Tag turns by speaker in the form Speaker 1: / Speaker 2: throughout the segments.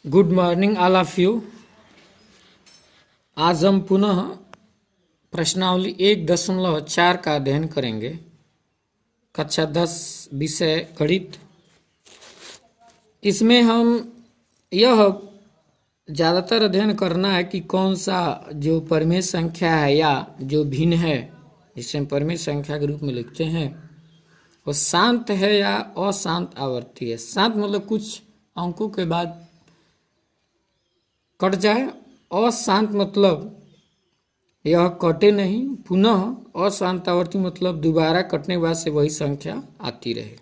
Speaker 1: Good morning all of you. आज हम पुनः प्रश्नावली 1.4 का अध्ययन करेंगे। कक्षा 10 विषय गणित। इसमें हम यह ज़्यादातर अध्ययन करना है कि कौन सा जो परिमेय संख्या है या जो भिन्न है, जिसे हम परिमेय संख्या के रूप में लिखते हैं, वो शांत है या अशांत आवर्ती है। शांत मतलब कुछ अंकों के बाद कट जाए, अशांत मतलब यह कटे नहीं, पुनः अशांत आवर्ती मतलब दोबारा कटने के बाद से वही संख्या आती रहे।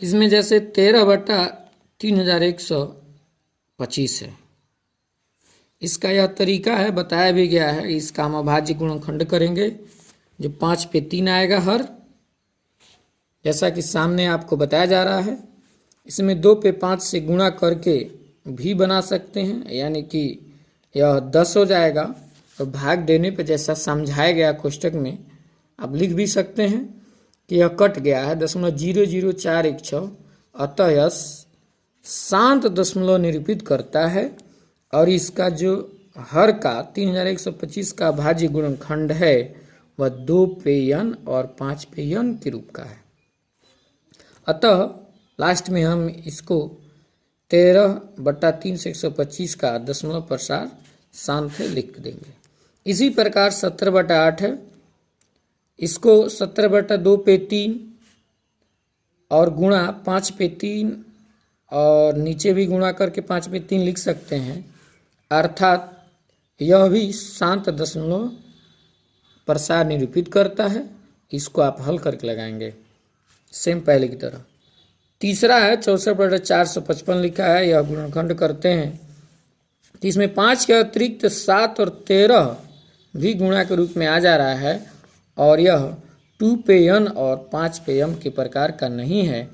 Speaker 1: इसमें जैसे 13/3125 है। इसका यह तरीका है, बताया भी गया है। इसका हम अभाज्य गुणनखंड करेंगे जो 5 पे 3 आएगा हर, जैसा कि सामने आपको बताया जा रहा है। इसमें 2 पे 5 से गुणा करके भी बना सकते हैं, यानी कि यह 10 हो जाएगा। तो भाग देने पर जैसा समझाया गया कोष्टक में आप लिख भी सकते हैं कि यह कट गया है 0.00416, अतः यह शांत दशमलव निरूपित करता है। और इसका जो हर का 3125 का भाज्य गुणनखंड है वह 2 पे n और 5 पे n के रूप का है। अतः लास्ट में हम इसको 13/325 का दशमलव प्रसार शांत है लिख देंगे। इसी प्रकार 17/8 है। इसको 17/2 पे 3 और गुणा 5 पे 3 और नीचे भी गुणा करके 5 पे 3 लिख सकते हैं, अर्थात यह भी शांत दशमलव प्रसार निरूपित करता है। इसको आप हल करके लगाएंगे सेम पहले की तरह। तीसरा है 64/455 लिखा है, यह गुणनखंड करते हैं। तो इसमें 5 के अतिरिक्त 7 और 13 भी गुणा के रूप में आ जा रहा है, और यह 2 पे n और 5 पे m के प्रकार का नहीं है,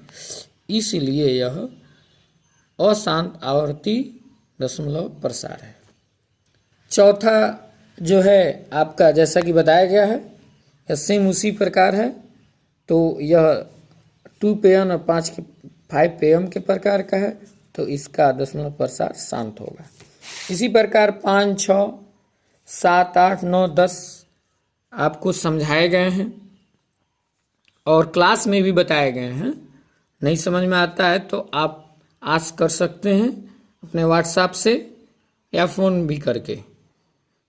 Speaker 1: इसलिए यह अशांत आवर्ती दशमलव प्रसार है। चौथा जो है आपका, जैसा कि बताया गया है, यह सेम उसी प्रकार है। तो यह 2 पे n और 5 पे m के प्रकार का है, तो इसका दशमलव प्रसार शांत होगा। इसी प्रकार 5, 6, 7, 8, 9, 10 आपको समझाए गए हैं और क्लास में भी बताए गए हैं। नहीं समझ में आता है तो आप आस्क कर सकते हैं अपने व्हाट्सएप से या फ़ोन भी करके।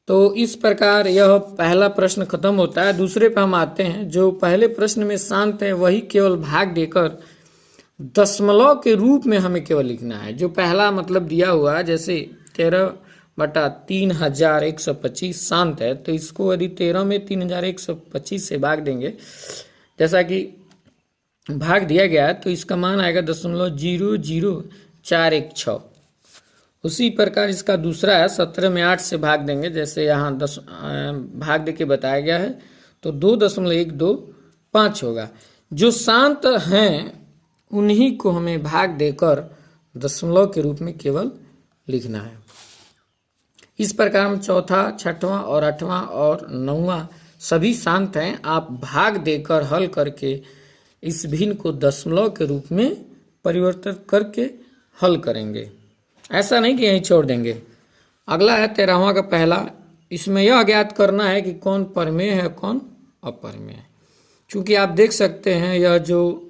Speaker 1: तो इस प्रकार यह पहला प्रश्न खत्म होता है। दूसरे पे हम आते हैं। जो पहले प्रश्न में शांत है वही केवल भाग देकर दशमलव के रूप में हमें केवल लिखना है। जो पहला मतलब दिया हुआ है, जैसे 13/3125 शांत है, तो इसको यदि 13 में 3125 से भाग देंगे, जैसा कि भाग दिया गया है, तो इसका मान आएगा 0.00416। उसी प्रकार इसका दूसरा है 17 में 8 से भाग देंगे, जैसे यहाँ 10 भाग दे के बताया गया है, तो 2.125 होगा। जो शांत हैं उन्हीं को हमें भाग देकर दशमलव के रूप में केवल लिखना है। इस प्रकार हम चौथा, छठवां और 8वां और 9वां सभी शांत हैं। आप भाग देकर हल करके इस भिन्न को दशमलव के रूप में परिवर्तित करके हल करेंगे, ऐसा नहीं कि यहीं छोड़ देंगे। अगला है 13वां का पहला। इसमें यह ज्ञात करना है कि कौन परिमेय है कौन अपरिमेय है। चूँकि आप देख सकते हैं यह जो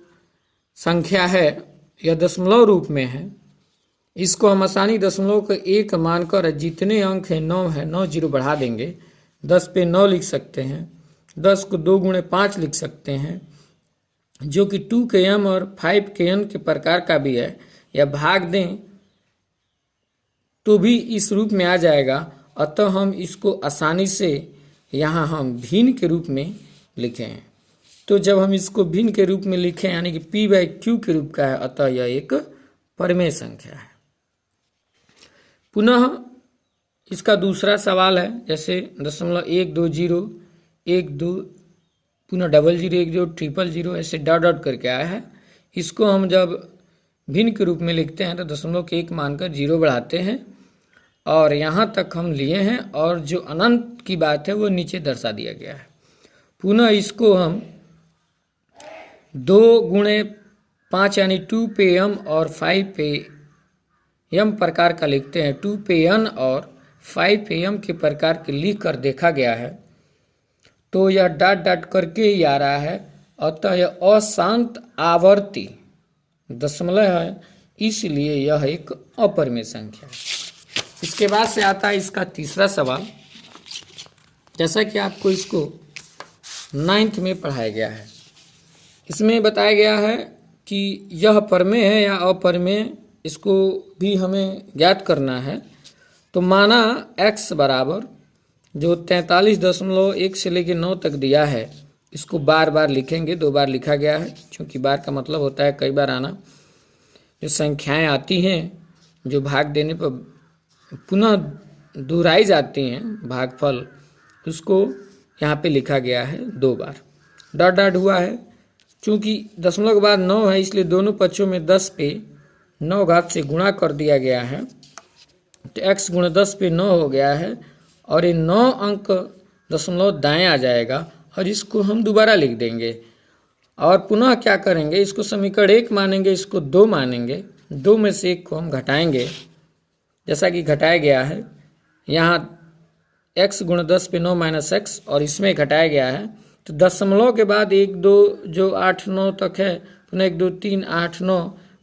Speaker 1: संख्या है यह दशमलव रूप में है, इसको हम आसानी दशमलव को 1 मानकर जितने अंक हैं 9 है, 9 जीरो बढ़ा देंगे, 10 पे 9 लिख सकते हैं, 10 को 2 गुणे 5 लिख सकते हैं, जो कि 2 के m और 5 के n के प्रकार का भी है। या भाग दें तो भी इस रूप में आ जाएगा। अतः हम इसको आसानी से यहाँ हम भिन्न के रूप में लिखें। तो जब हम इसको भिन्न के रूप में लिखें, यानी कि p/q के रूप का है, अतः यह एक परिमेय संख्या है। पुनः इसका दूसरा सवाल है, जैसे 0.120, 12, पुनः 00, 000 ऐसे डॉट डॉट करके आया है। इसको हम जब भिन्न के रूप में लिखते हैं तो दशमलव के 1 मानकर 0 बढ़ाते हैं, और यहाँ तक हम लिए हैं, और जो अनंत की बात है वो नीचे दर्शा दिया गया है। पुनः इसको हम 2 गुणे 5 यानी 2 पे m और 5 पे m प्रकार का लिखते हैं, 2 पे n और 5 पे m के प्रकार के लिख कर देखा गया है तो यह डॉट डॉट करके ही आ रहा है, अतः यह अशांत आवर्ती दशमलव है, इसलिए यह एक अपरिमेय संख्या है। इसके बाद से आता है इसका तीसरा सवाल। जैसा कि आपको इसको 9th में पढ़ाया गया है, इसमें बताया गया है कि यह परिमेय है या अपरिमेय, इसको भी हमें ज्ञात करना है। तो माना x बराबर जो 43.1 से लेकर 9 तक दिया है, इसको बार बार लिखेंगे, 2 बार लिखा गया है, क्योंकि बार का मतलब होता है कई बार आना। जो संख्याएं आती हैं जो भाग देने पर पुनः दोहराई जाती हैं भागफल, उसको यहाँ पे लिखा गया है 2 बार। डॉट डॉट हुआ है, चूँकि दशमलव के बाद 9 है इसलिए दोनों पक्षों में 10 पे 9 घात से गुणा कर दिया गया है, तो x गुणा 10 पे 9 हो गया है और ये 9 अंक दशमलव दाएँ आ जाएगा और इसको हम दोबारा लिख देंगे और पुनः क्या करेंगे, इसको समीकरण 1 मानेंगे, इसको 2 मानेंगे, 2 में से 1 को हम घटाएंगे जैसा कि घटाया गया है। यहाँ x गुणा 10 पे 9 माइनस x और इसमें घटाया गया है, तो दशमलव के बाद 1 2 जो 8 9 तक है, पुनः 1 2 3 8 9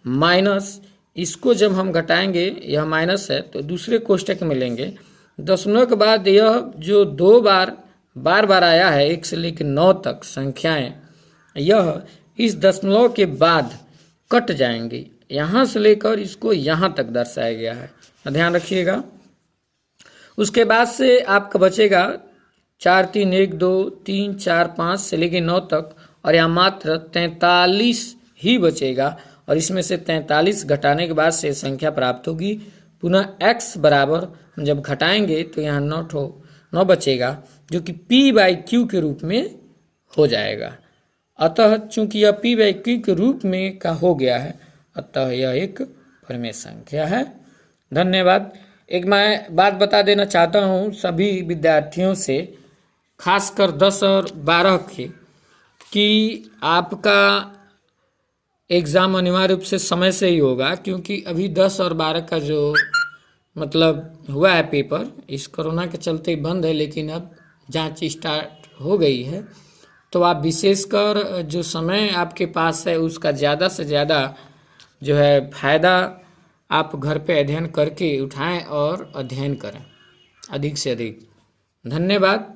Speaker 1: माइनस, इसको जब हम घटाएंगे, यह माइनस है तो दूसरे कोष्टक में लेंगे। दशमलव के बाद यह जो 2 बार बार आया है 1 से लेकर 9 तक संख्याएं, यह इस दशमलव के बाद कट जाएंगी, यहाँ से लेकर इसको यहाँ तक दर्शाया गया है, ध्यान रखिएगा। उसके बाद से आपका बचेगा 4 3 1 2 3 4 5 से लेकर 9 तक और यहाँ मात्र 43 ही बचेगा और इसमें से 43 घटाने के बाद से संख्या प्राप्त होगी। पुनः x बराबर जब घटाएंगे तो यहाँ 9 बचेगा जो कि p/q के रूप में हो जाएगा। अतः चूंकि यह p/q के रूप में का हो गया है, अतः यह एक परिमेय संख्या है। धन्यवाद। एक मैं बात बता देना चाहता हूँ सभी विद्यार्थियों से, खासकर 10 और 12 के, कि आपका एग्ज़ाम अनिवार्य रूप से समय से ही होगा, क्योंकि अभी 10 और 12 का जो मतलब हुआ है पेपर, इस कोरोना के चलते बंद है, लेकिन अब जांच स्टार्ट हो गई है। तो आप विशेषकर जो समय आपके पास है उसका ज़्यादा से ज़्यादा जो है फायदा आप घर पे अध्ययन करके उठाएं और अध्ययन करें अधिक से अधिक। धन्यवाद।